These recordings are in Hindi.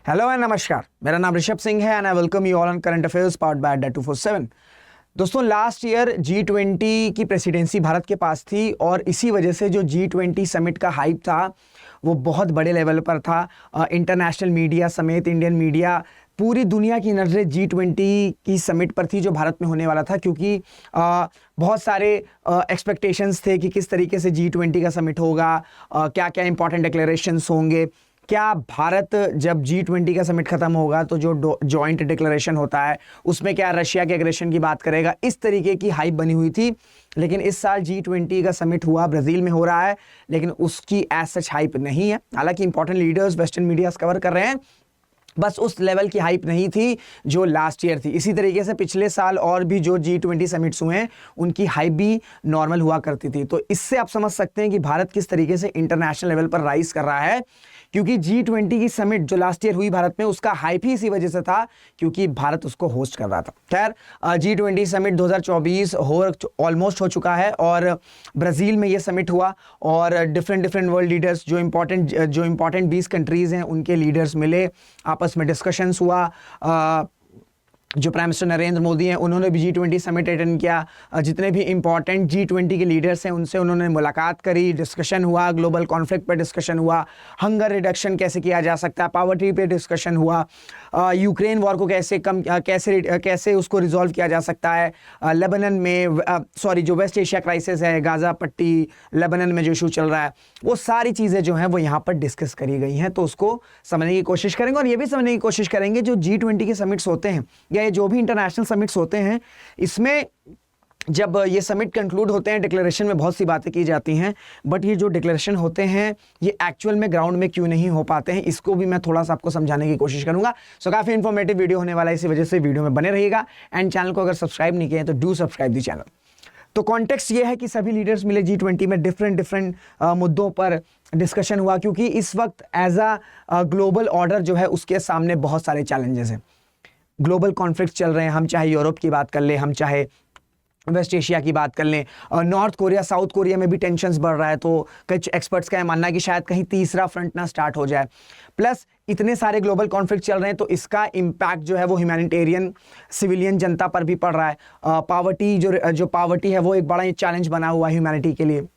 हेलो एंड नमस्कार, मेरा नाम ऋषभ सिंह है and I welcome you all on current affairs powered by अड्डा 247। दोस्तों, लास्ट ईयर G20 की प्रेसिडेंसी भारत के पास थी और इसी वजह से जो G20 समिट का हाइप था वो बहुत बड़े लेवल पर था। इंटरनेशनल मीडिया समेत इंडियन मीडिया, पूरी दुनिया की नज़रें G20 की समिट पर थी जो भारत में होने वाला था, क्योंकि बहुत सारे एक्सपेक्टेशंस थे कि किस तरीके से G20 का समिट होगा, क्या क्या इंपॉर्टेंट डिक्लेरेशंस होंगे, क्या भारत जब G20 का समिट खत्म होगा तो जो जॉइंट डिक्लेरेशन होता है उसमें क्या रशिया के एग्रेशन की बात करेगा। इस तरीके की हाइप बनी हुई थी। लेकिन इस साल G20 का समिट हुआ, ब्राज़ील में हो रहा है, लेकिन उसकी एज सच हाइप नहीं है। हालांकि important leaders western medias cover कर रहे हैं, बस उस लेवल की हाइप नहीं थी जो लास्ट ईयर थी। इसी तरीके से पिछले साल और भी जो G20 समिट्स हुए हैं उनकी हाइप भी नॉर्मल हुआ करती थी। तो इससे आप समझ सकते हैं कि भारत किस तरीके से इंटरनेशनल लेवल पर राइज कर रहा है, क्योंकि G20 की समिट जो लास्ट ईयर हुई भारत में उसका हाइप ही इसी वजह से था क्योंकि भारत उसको होस्ट कर रहा था। खैर, G20 समिट 2024 ऑलमोस्ट हो चुका है और ब्राज़ील में ये समिट हुआ और डिफरेंट वर्ल्ड लीडर्स जो इंपॉर्टेंट 20 कंट्रीज़ हैं उनके लीडर्स मिले, आपस में डिस्कशंस हुआ। जो प्राइम मिनिस्टर नरेंद्र मोदी हैं उन्होंने भी G20 समिट अटेंड किया। जितने भी इंपॉर्टेंट G20 के लीडर्स हैं उनसे उन्होंने मुलाकात करी, डिस्कशन हुआ, ग्लोबल कॉन्फ्लिक्ट पर डिस्कशन हुआ, हंगर रिडक्शन कैसे किया जा सकता है, पावर्टी पे डिस्कशन हुआ, यूक्रेन वॉर को कैसे उसको रिजॉल्व किया जा सकता है, लेबनान में जो वेस्ट एशिया क्राइसिस है, गाज़ा पट्टी, लेबनान में जो इशू चल रहा है, वो सारी चीज़ें जो हैं वो यहाँ पर डिस्कस करी गई हैं। तो उसको समझने की कोशिश करेंगे और ये भी समझने की कोशिश करेंगे जो G20 के समिट्स होते हैं या ये जो भी इंटरनेशनल समिट्स होते हैं, इसमें जब ये समिट कंक्लूड होते हैं डिक्लेरेशन में बहुत सी बातें की जाती हैं, बट ये जो डिक्लेरेशन होते हैं ये एक्चुअल में ग्राउंड में क्यों नहीं हो पाते हैं, इसको भी मैं थोड़ा सा आपको समझाने की कोशिश करूंगा। सो काफ़ी इंफॉर्मेटिव वीडियो होने वाला है, इसी वजह से वीडियो में बने रहिएगा एंड चैनल को अगर सब्सक्राइब नहीं किए तो डू सब्सक्राइब दी चैनल। तो कॉन्टेक्स्ट ये है कि सभी लीडर्स मिले G20 में, डिफरेंट मुद्दों पर डिस्कशन हुआ, क्योंकि इस वक्त एज अ ग्लोबल ऑर्डर जो है उसके सामने बहुत सारे चैलेंजेस हैं। ग्लोबल कॉन्फ्लिक्ट चल रहे हैं, हम चाहे यूरोप की बात कर लें, हम चाहे वेस्ट एशिया की बात कर लें, नॉर्थ कोरिया साउथ कोरिया में भी टेंशन्स बढ़ रहा है। तो कुछ एक्सपर्ट्स का मानना है कि शायद कहीं तीसरा फ्रंट ना स्टार्ट हो जाए। प्लस इतने सारे ग्लोबल कॉन्फ्लिक्ट चल रहे हैं तो इसका इम्पैक्ट जो है वो ह्यूमैनिटेरियन सिविलियन जनता पर भी पड़ रहा है। पावर्टी जो पावर्टी है वो एक बड़ा चैलेंज बना हुआ है ह्यूमैनिटी के लिए।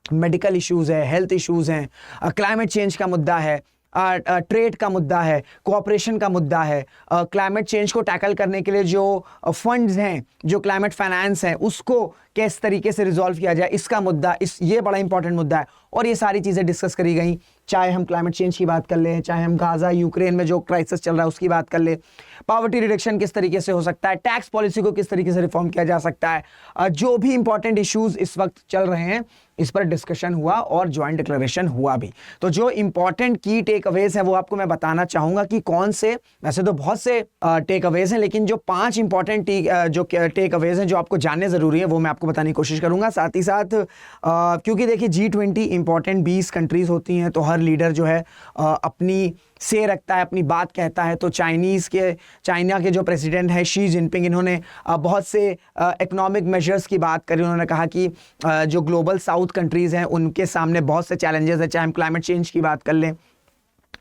मेडिकल इश्यूज़ है, हेल्थ इश्यूज़ हैं, क्लाइमेट चेंज का मुद्दा है, ट्रेड का मुद्दा है, कोऑपरेशन का मुद्दा है, क्लाइमेट चेंज को टैकल करने के लिए जो फंड्स हैं, जो क्लाइमेट फाइनेंस हैं, उसको किस तरीके से रिजॉल्व किया जाए, इसका मुद्दा, ये बड़ा इंपॉर्टेंट मुद्दा है। और ये सारी चीज़ें डिस्कस करी गई, चाहे हम क्लाइमेट चेंज की बात कर लें, चाहे हम गाज़ा यूक्रेन में जो क्राइसिस चल रहा है उसकी बात कर ले, पावर्टी रिडक्शन किस तरीके से हो सकता है, टैक्स पॉलिसी को किस तरीके से रिफॉर्म किया जा सकता है, जो भी इंपॉर्टेंट इश्यूज इस वक्त चल रहे हैं इस पर डिस्कशन हुआ और ज्वाइंट डिक्लेरेशन हुआ भी। तो जो इंपॉर्टेंट की टेक अवेज है वो आपको मैं बताना चाहूंगा कि कौन से, वैसे तो बहुत से टेक अवेज हैं, लेकिन जो 5 इंपॉर्टेंट जो टेक अवेज हैं जो आपको जानने जरूरी है वो मैं आपको बताने की कोशिश करूंगा। साथ ही साथ क्योंकि देखिए G20 इंपॉर्टेंट 20 कंट्रीज होती हैं तो हर लीडर जो है अपनी से रखता है, अपनी बात कहता है। तो चाइना के जो प्रेसिडेंट है शी जिनपिंग, इन्होंने बहुत से इकोनॉमिक मेजर्स की बात करी। उन्होंने कहा कि जो ग्लोबल साउथ कंट्रीज़ हैं उनके सामने बहुत से चैलेंजेस हैं, चाहे हम क्लाइमेट चेंज की बात कर लें,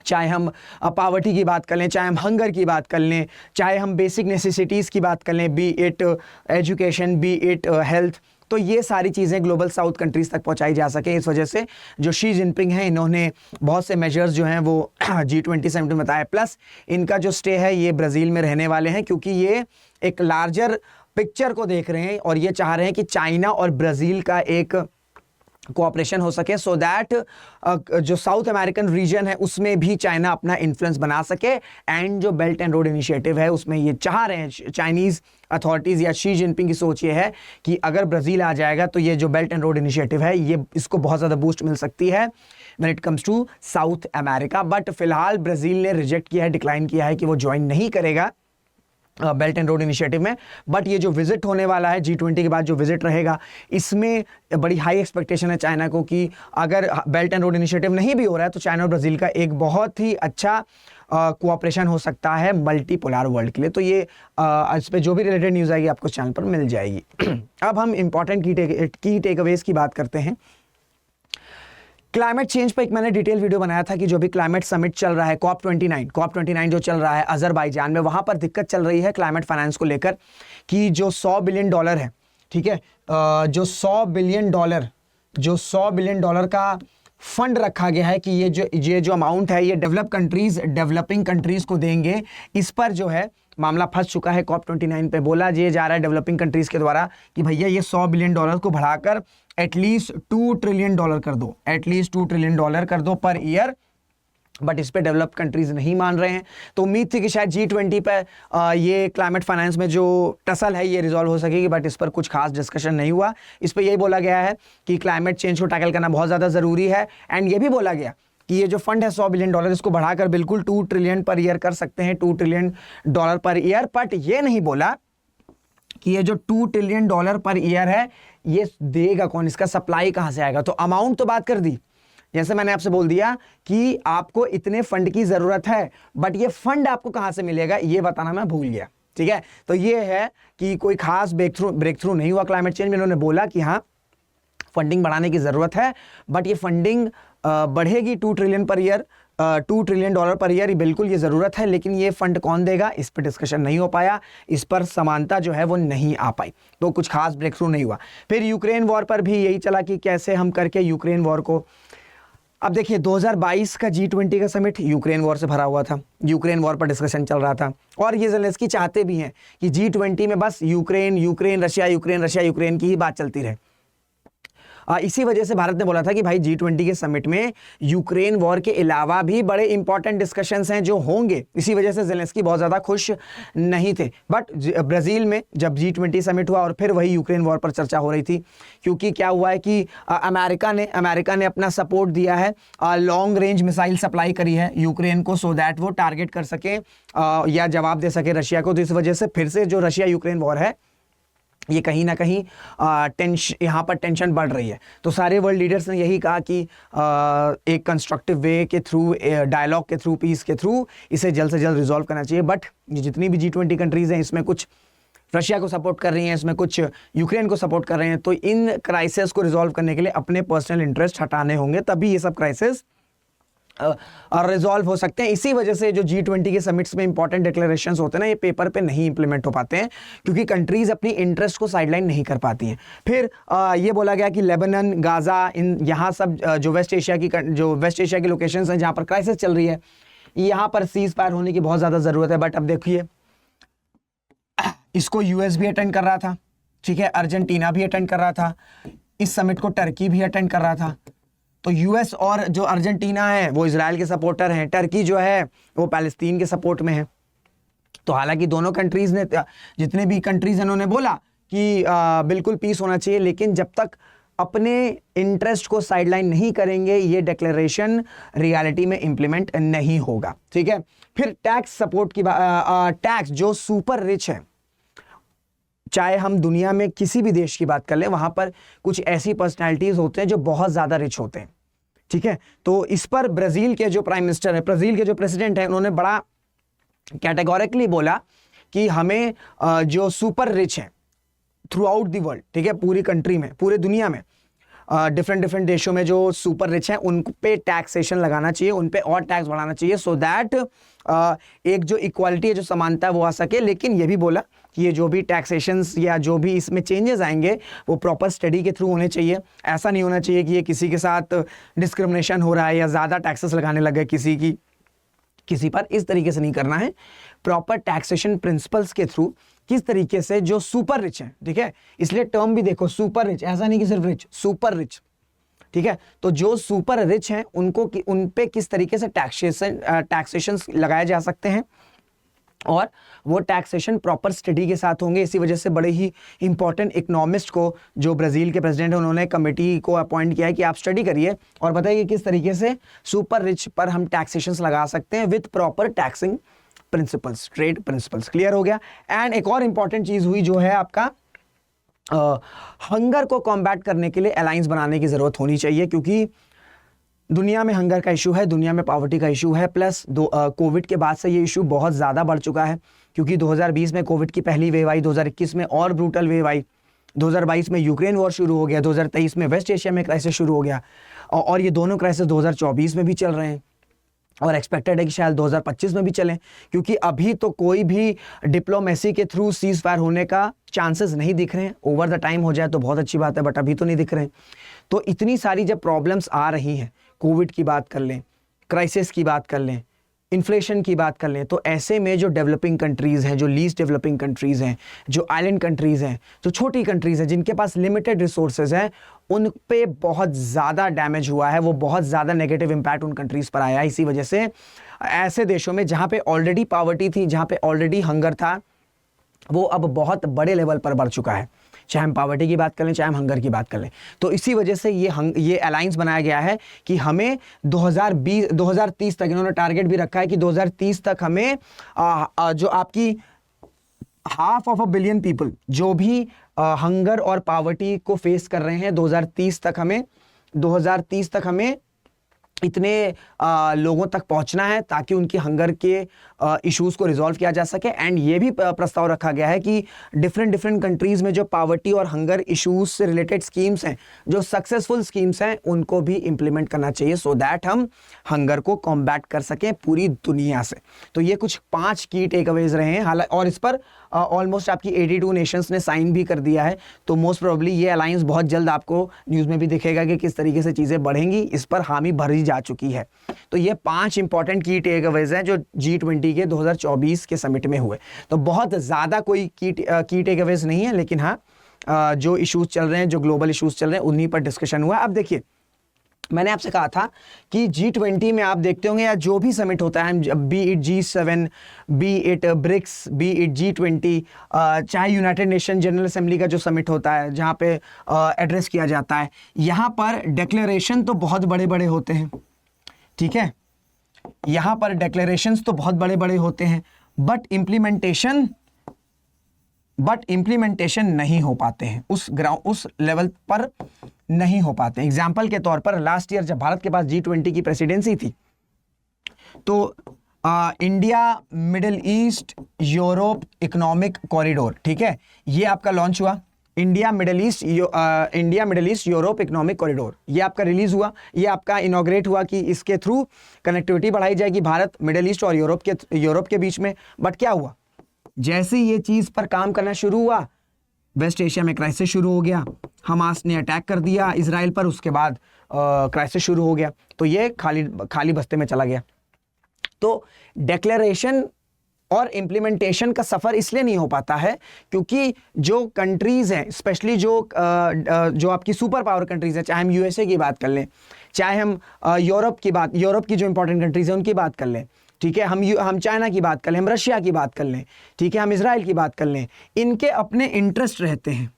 चाहे हम पावर्टी की बात कर लें, चाहे हम हंगर की बात कर लें, चाहे हम बेसिक नेसेसिटीज़ की बात कर लें, B it education, B it health. तो ये सारी चीज़ें ग्लोबल साउथ कंट्रीज़ तक पहुंचाई जा सके, इस वजह से जो शी जिनपिंग हैं इन्होंने बहुत से मेजर्स जो हैं वो G20 समिट में बताया। प्लस इनका जो स्टे है ये ब्राज़ील में रहने वाले हैं, क्योंकि ये एक लार्जर पिक्चर को देख रहे हैं और ये चाह रहे हैं कि चाइना और ब्राज़ील का एक कोऑपरेशन हो सके, सो दैट जो साउथ अमेरिकन रीजन है उसमें भी चाइना अपना इन्फ्लुएंस बना सके। एंड जो बेल्ट एंड रोड इनिशिएटिव है उसमें ये चाह रहे हैं चाइनीज़ अथॉरिटीज़ या शी जिनपिंग की सोच ये है कि अगर ब्राज़ील आ जाएगा तो ये जो बेल्ट एंड रोड इनिशिएटिव है ये इसको बहुत ज़्यादा बूस्ट मिल सकती है when it comes to South America. But फिलहाल ब्राज़ील ने रिजेक्ट किया है, डिक्लाइन किया है कि वो ज्वाइन नहीं करेगा बेल्ट एंड रोड इनिशिएटिव में। बट ये जो विजिट होने वाला है G20 के बाद जो विजिट रहेगा, इसमें बड़ी हाई एक्सपेक्टेशन है चाइना को कि अगर बेल्ट एंड रोड इनिशिएटिव नहीं भी हो रहा है तो चाइना और ब्राज़ील का एक बहुत ही अच्छा कोऑपरेशन हो सकता है मल्टीपोलर वर्ल्ड के लिए। तो ये इस पे जो भी रिलेटेड न्यूज़ आएगी आपको चैनल पर मिल जाएगी। अब हम इंपॉर्टेंट की टेक अवेज की बात करते हैं। क्लाइमेट चेंज पर एक मैंने डिटेल वीडियो बनाया था कि जो भी क्लाइमेट समिट चल रहा है COP29 जो चल रहा है अजरबैजान में, वहां पर दिक्कत चल रही है क्लाइमेट फाइनेंस को लेकर कि जो $100 बिलियन है, ठीक है, जो $100 बिलियन का फंड रखा गया है कि ये जो अमाउंट है ये डेवलपिंग कंट्रीज को देंगे, इस पर जो है मामला फंस चुका है COP29 पे। बोला ये जा रहा है डेवलपिंग कंट्रीज के द्वारा कि भैया ये $100 बिलियन को बढ़ाकर एटलीस्ट $2 ट्रिलियन कर दो, एटलीस्ट $2 ट्रिलियन कर दो पर ईयर, बट इस पे डेवलप कंट्रीज नहीं मान रहे हैं। तो उम्मीद थी कि शायद G20 पे ये क्लाइमेट फाइनेंस में जो टसल है ये रिजॉल्व हो सकेगी, बट इस पर कुछ खास डिस्कशन नहीं हुआ। इस पे यही बोला गया है कि क्लाइमेट चेंज को टैकल करना बहुत ज़्यादा ज़रूरी है, एंड ये भी बोला गया कि ये जो फंड है $100 बिलियन इसको बढ़ाकर बिल्कुल $2 ट्रिलियन पर ईयर कर सकते हैं, $2 ट्रिलियन पर ईयर। बट ये नहीं बोला कि ये जो $2 ट्रिलियन पर ईयर है ये देगा कौन, इसका सप्लाई कहाँ से आएगा। तो अमाउंट तो बात कर दी, जैसे मैंने आपसे बोल दिया कि आपको इतने फंड की जरूरत है, बट ये फंड आपको कहां से मिलेगा ये बताना मैं भूल गया, ठीक है। तो ये है कि कोई खास ब्रेक थ्रू नहीं हुआ क्लाइमेट चेंज में। इन्होंने बोला कि हाँ फंडिंग बढ़ाने की जरूरत है, बट ये फंडिंग बढ़ेगी $2 trillion per year, $2 trillion per year, बिल्कुल ये जरूरत है, लेकिन ये फंड कौन देगा इस पर डिस्कशन नहीं हो पाया, इस पर समानता जो है वो नहीं आ पाई, तो कुछ खास ब्रेक थ्रू नहीं हुआ। फिर यूक्रेन वॉर पर भी यही चला कि कैसे हम करके यूक्रेन वॉर को, अब देखिए 2022 का G20 का समिट यूक्रेन वॉर से भरा हुआ था, यूक्रेन वॉर पर डिस्कशन चल रहा था, और ये ज़ेलेंस्की चाहते भी हैं कि G20 में बस यूक्रेन रशिया की ही बात चलती रहे। इसी वजह से भारत ने बोला था कि भाई G20 के समिट में यूक्रेन वॉर के अलावा भी बड़े इंपॉर्टेंट डिस्कशंस हैं जो होंगे। इसी वजह से ज़ेलेंस्की बहुत ज़्यादा खुश नहीं थे। बट ब्राज़ील में जब G20 समिट हुआ और फिर वही यूक्रेन वॉर पर चर्चा हो रही थी, क्योंकि क्या हुआ है कि अमेरिका ने अपना सपोर्ट दिया है, लॉन्ग रेंज मिसाइल सप्लाई करी है यूक्रेन को, सो दैट वो टारगेट कर सके या जवाब दे सके रशिया को। तो इस वजह से फिर से जो रशिया यूक्रेन वॉर है ये कहीं ना कहीं यहाँ पर टेंशन बढ़ रही है। तो सारे वर्ल्ड लीडर्स ने यही कहा कि एक कंस्ट्रक्टिव वे के थ्रू, डायलॉग के थ्रू, पीस के थ्रू इसे जल्द से जल्द रिजॉल्व करना चाहिए। बट ये जितनी भी G20 कंट्रीज़ हैं इसमें कुछ रशिया को सपोर्ट कर रही हैं, इसमें कुछ यूक्रेन को सपोर्ट कर रहे हैं, तो इन क्राइसिस को रिजॉल्व करने के लिए अपने पर्सनल इंटरेस्ट हटाने होंगे, तभी ये सब क्राइसिस रिजॉल्व हो सकते हैं। इसी वजह से जो G20 के समिट्स में इंपॉर्टेंट डिक्लेरेशंस होते हैं ना, ये पेपर पे नहीं इंप्लीमेंट हो पाते हैं, क्योंकि कंट्रीज अपनी इंटरेस्ट को साइडलाइन नहीं कर पाती हैं। फिर ये बोला गया कि लेबनान, गाजा, इन यहाँ सब जो वेस्ट एशिया की लोकेशंस हैं जहाँ पर क्राइसिस चल रही है, यहाँ पर सीज फायर होने की बहुत ज़्यादा ज़रूरत है। बट अब देखिए इसको US भी अटेंड कर रहा था, ठीक है, अर्जेंटीना भी अटेंड कर रहा था, इस समिट को टर्की भी अटेंड कर रहा था। तो US और जो अर्जेंटीना है वो इजराइल के सपोर्टर हैं, टर्की जो है वो पैलेस्तीन के सपोर्ट में है। तो हालांकि दोनों कंट्रीज ने, जितने भी कंट्रीज हैं, उन्होंने बोला कि बिल्कुल पीस होना चाहिए, लेकिन जब तक अपने इंटरेस्ट को साइडलाइन नहीं करेंगे ये डिक्लेरेशन रियलिटी में इंप्लीमेंट नहीं होगा, ठीक है। फिर टैक्स सपोर्ट की टैक्स जो सुपर रिच है, चाहे हम दुनिया में किसी भी देश की बात कर लें, वहां पर कुछ ऐसी पर्सनैलिटीज होते हैं जो बहुत ज्यादा रिच होते हैं, ठीक है। तो इस पर ब्राजील के जो प्राइम मिनिस्टर है, ब्राजील के जो प्रेसिडेंट है, उन्होंने बड़ा कैटेगोरिकली बोला कि हमें जो सुपर रिच है थ्रू आउट द वर्ल्ड, ठीक है, पूरी कंट्री में, पूरे दुनिया में डिफरेंट देशों में जो सुपर रिच हैं उन पे टैक्सेशन लगाना चाहिए, उन पे और टैक्स बढ़ाना चाहिए, सो दैट एक जो इक्वालिटी है, जो समानता है वो आ सके। लेकिन ये भी बोला कि ये जो भी टैक्सेशंस या जो भी इसमें चेंजेस आएंगे वो प्रॉपर स्टडी के थ्रू होने चाहिए। ऐसा नहीं होना चाहिए कि ये किसी के साथ डिस्क्रिमिनेशन हो रहा है या ज़्यादा टैक्सेस लगाने लगे किसी पर, इस तरीके से नहीं करना है। प्रॉपर टैक्सेशन प्रिंसिपल्स के थ्रू किस तरीके से जो सुपर रिच है, ठीक है, इसलिए टर्म भी देखो सुपर रिच, ऐसा नहीं कि सिर्फ रिच, सुपर रिच, ठीक है। तो जो सुपर रिच हैं उन पे किस तरीके से टैक्सेशन लगाए जा सकते हैं, और वो टैक्सेशन प्रॉपर स्टडी के साथ होंगे। इसी वजह से बड़े ही इंपॉर्टेंट इकोनॉमिस्ट को, जो ब्राजील के प्रेसिडेंट हैं, उन्होंने कमेटी को अपॉइंट किया है कि आप स्टडी करिए और बताइए किस तरीके से सुपर रिच पर हम टैक्सेशन लगा सकते हैं with proper taxing principles, trade principles. Clear हो गया। एंड एक और इंपॉर्टेंट चीज हुई जो है आपका हंगर को कॉम्बैट करने के लिए अलायंस बनाने की जरूरत होनी चाहिए, क्योंकि दुनिया में हंगर का इशू है, दुनिया में पॉवर्टी का इशू है, प्लस कोविड के बाद से ये इशू बहुत ज़्यादा बढ़ चुका है, क्योंकि 2020 में कोविड की पहली वेव आई, 2021 में और ब्रूटल वेव आई, 2022 में यूक्रेन वॉर शुरू हो गया, 2023 में वेस्ट एशिया में क्राइसिस शुरू हो गया, और ये दोनों क्राइसिस 2024 में भी चल रहे हैं और एक्सपेक्टेड है कि शायद 2025 में भी चलें, क्योंकि अभी तो कोई भी डिप्लोमेसी के थ्रू सीज फायर होने का चांसेस नहीं दिख रहे हैं। ओवर द टाइम हो जाए तो बहुत अच्छी बात है, बट अभी तो नहीं दिख रहे हैं। तो इतनी सारी जब प्रॉब्लम्स आ रही हैं, कोविड की बात कर लें, क्राइसिस की बात कर लें, इन्फ्लेशन की बात कर लें, तो ऐसे में जो डेवलपिंग कंट्रीज़ हैं, जो लीस्ट डेवलपिंग कंट्रीज़ हैं, जो आइलैंड कंट्रीज़ हैं, जो छोटी कंट्रीज़ हैं, जिनके पास लिमिटेड रिसोर्सेज हैं, उन पे बहुत ज़्यादा डैमेज हुआ है, वो बहुत ज़्यादा नेगेटिव इम्पैक्ट उन कंट्रीज़ पर आया है। इसी वजह से ऐसे देशों में जहाँ पे ऑलरेडी पॉवर्टी थी, जहाँ पे ऑलरेडी हंगर था, वो अब बहुत बड़े लेवल पर बढ़ चुका है। चाहे हम पॉवर्टी की बात कर लें, चाहे हम हंगर की बात कर लें। तो इसी वजह से ये अलायंस बनाया गया है कि हमें 2030 तक, इन्होंने टारगेट भी रखा है कि 2030 तक हमें जो आपकी 500 million पीपल जो भी हंगर और पॉवर्टी को फेस कर रहे हैं, 2030 तक हमें इतने लोगों तक पहुंचना है ताकि उनकी हंगर के इश्यूज़ को रिजॉल्व किया जा सके। एंड ये भी प्रस्ताव रखा गया है कि डिफरेंट कंट्रीज़ में जो पॉवर्टी और हंगर इश्यूज़ से रिलेटेड स्कीम्स हैं, जो सक्सेसफुल स्कीम्स हैं, उनको भी इम्प्लीमेंट करना चाहिए, सो दैट हम हंगर को कॉम्बैट कर सकें पूरी दुनिया से। तो ये कुछ 5 की टेक अवेज रहे हैं, हालांकि और इस पर ऑलमोस्ट आपकी 82 नेशंस ने साइन भी कर दिया है। तो मोस्ट प्रोबेबली ये अलायंस बहुत जल्द आपको न्यूज़ में भी दिखेगा कि किस तरीके से चीज़ें बढ़ेंगी, इस पर हामी भरी जा चुकी है। तो ये 5 इंपॉर्टेंट की टेक अवेज हैं जो G20 के 2024 के समिट में हुए। तो बहुत ज़्यादा कोई की टेक अवेज नहीं है, लेकिन हाँ, जो इश्यूज चल रहे हैं, जो ग्लोबल इश्यूज चल रहे हैं, उन्हीं पर डिस्कशन हुआ। अब देखिए, मैंने आपसे कहा था कि G20 में आप देखते होंगे, या जो भी समिट होता है, be it G7, be it BRICS, be it G20, चाहे यूनाइटेड नेशन जनरल असेंबली का जो समिट होता है जहाँ पे एड्रेस किया जाता है, यहाँ पर डिक्लेरेशन तो बहुत बड़े बड़े होते हैं, ठीक है, यहाँ पर डिक्लेरेशंस तो बहुत बड़े बड़े होते हैं, बट इम्प्लीमेंटेशन नहीं हो पाते हैं, उस लेवल पर नहीं हो पाते। एग्जाम्पल के तौर पर लास्ट ईयर जब भारत के पास G20 की प्रेसिडेंसी थी, तो India middle east Europe economic corridor, ठीक है, ये आपका लॉन्च हुआ। India middle east Europe economic corridor, ये आपका रिलीज हुआ, ये आपका इनॉग्रेट हुआ कि इसके थ्रू कनेक्टिविटी बढ़ाई जाएगी भारत, मिडिल ईस्ट और यूरोप के बीच में। बट क्या हुआ, जैसे ये चीज़ पर काम करना शुरू हुआ, वेस्ट एशिया में क्राइसिस शुरू हो गया, हमास ने अटैक कर दिया इजराइल पर, उसके बाद क्राइसिस शुरू हो गया, तो ये खाली बस्ते में चला गया। तो डिक्लेरेशन और इम्प्लीमेंटेशन का सफ़र इसलिए नहीं हो पाता है क्योंकि जो कंट्रीज़ हैं, स्पेशली जो आपकी सुपर पावर कंट्रीज़ हैं, चाहे हम यूएसए की बात कर लें, चाहे हम यूरोप की जो इंपॉर्टेंट कंट्रीज़ हैं उनकी बात कर लें, ठीक है, हम चाइना की बात कर लें, हम रशिया की बात कर लें, ठीक है, हम इजराइल की बात कर लें, इनके अपने इंटरेस्ट रहते हैं।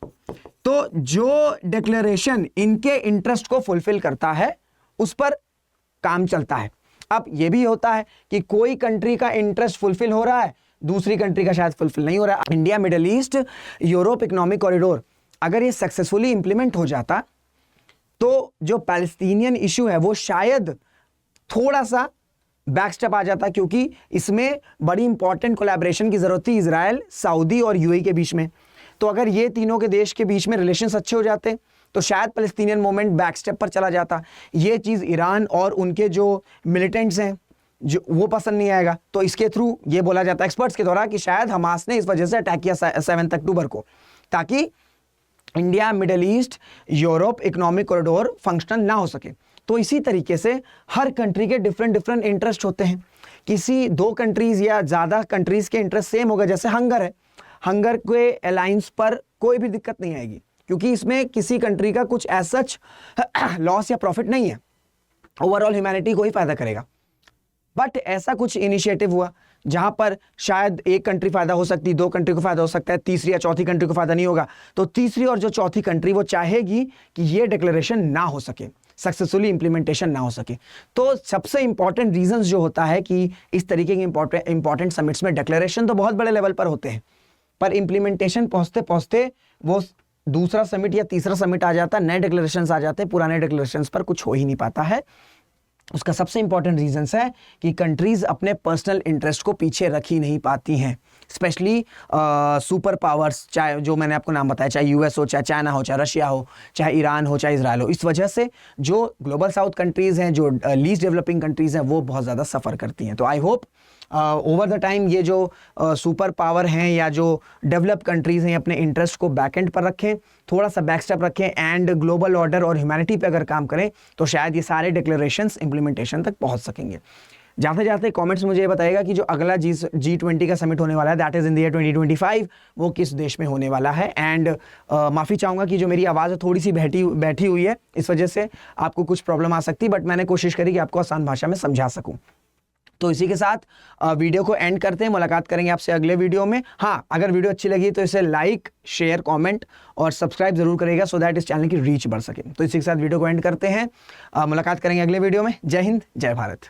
तो जो डिक्लेरेशन इनके इंटरेस्ट को फुलफिल करता है, उस पर काम चलता है। अब ये भी होता है कि कोई कंट्री का इंटरेस्ट फुलफिल हो रहा है, दूसरी कंट्री का शायद फुलफिल नहीं हो रहा है। India middle east Europe economic corridor अगर ये सक्सेसफुली इंप्लीमेंट हो जाता, तो जो पैलेस्टीनियन इशू है वो शायद थोड़ा सा बैकस्टेप आ जाता, क्योंकि इसमें बड़ी इंपॉर्टेंट कोलैबोरेशन की जरूरत थी इजराइल, सऊदी और यूएई के बीच में। तो अगर ये तीनों के देश के बीच में रिलेशंस अच्छे हो जाते तो शायद पैलेस्टीनियन मूवमेंट बैकस्टेप पर चला जाता। ये चीज़ ईरान और उनके जो मिलिटेंट्स हैं जो वो पसंद नहीं आएगा। तो इसके थ्रू ये बोला जाता है एक्सपर्ट्स के द्वारा कि शायद हमास ने इस वजह से अटैक किया 7 अक्टूबर को, ताकि India middle east Europe economic corridor functional ना हो सके। तो इसी तरीके से हर कंट्री के डिफरेंट इंटरेस्ट होते हैं। किसी 2 कंट्रीज़ या ज़्यादा कंट्रीज़ के इंटरेस्ट सेम होगा, जैसे हंगर है, हंगर के अलायंस पर कोई भी दिक्कत नहीं आएगी क्योंकि इसमें किसी कंट्री का कुछ एज सच लॉस या प्रॉफिट नहीं है, ओवरऑल ह्यूमैनिटी को ही फायदा करेगा। बट ऐसा कुछ इनिशिएटिव हुआ जहां पर शायद एक कंट्री फायदा हो सकती, 2 कंट्री को फायदा हो सकता है, तीसरी या चौथी कंट्री को फायदा नहीं होगा। तो तीसरी और जो चौथी कंट्री वो चाहेगी कि ये डिक्लेरेशन ना हो सके, सक्सेसफुली इंप्लीमेंटेशन ना हो सके। तो सबसे इंपॉर्टेंट रीजंस जो होता है कि इस तरीके के इंपॉर्टेंट समिट्स में डिक्लेरेशन तो बहुत बड़े लेवल पर होते हैं, पर इंप्लीमेंटेशन पहुंचते पहुंचते वो दूसरा समिट या तीसरा समिट आ जाता, नए डिक्लेरेशंस आ जाते हैं, पुराने डिक्लेरेशंस पर कुछ हो ही नहीं पाता है। उसका सबसे इंपॉर्टेंट रीजंस है कि कंट्रीज अपने पर्सनल इंटरेस्ट को पीछे रख ही नहीं पाती हैं। स्पेशली सुपर पावर्स, चाहे जो मैंने आपको नाम बताया, चाहे यूएस हो, चाहे चाइना हो, चाहे रशिया हो, चाहे ईरान हो, चाहे इजराइल हो। इस वजह से जो ग्लोबल साउथ कंट्रीज़ हैं, जो लीस्ट डेवलपिंग कंट्रीज़ हैं, वो बहुत ज़्यादा सफ़र करती हैं। तो I hope over the time ये जो सुपर पावर हैं या जो डेवलप कंट्रीज़ हैं अपने इंटरेस्ट को बैक एंड पर रखें, थोड़ा सा बैक स्टेप रखें एंड ग्लोबल ऑर्डर और ह्यूमैनिटी पे अगर काम करें तो शायद ये सारे डिक्लेरेशंस इंप्लीमेंटेशन तक पहुंच सकेंगे। जाते जाते कमेंट्स मुझे ये बताइएगा कि जो अगला G20 का समिट होने वाला है, that is in the year 2025, वो किस देश में होने वाला है। एंड माफ़ी चाहूँगा कि जो मेरी आवाज़ थोड़ी सी बैठी हुई है, इस वजह से आपको कुछ प्रॉब्लम आ सकती, बट मैंने कोशिश करी कि आपको आसान भाषा में समझा सकूँ। तो इसी के साथ वीडियो को एंड करते हैं, मुलाकात करेंगे आपसे अगले वीडियो में। हाँ, अगर वीडियो अच्छी लगी तो इसे लाइक, शेयर, कमेंट और सब्सक्राइब जरूर करेगा सो दैट इस चैनल की रीच बढ़ सके। तो इसी के साथ वीडियो को एंड करते हैं, मुलाकात करेंगे अगले वीडियो में। जय हिंद, जय भारत।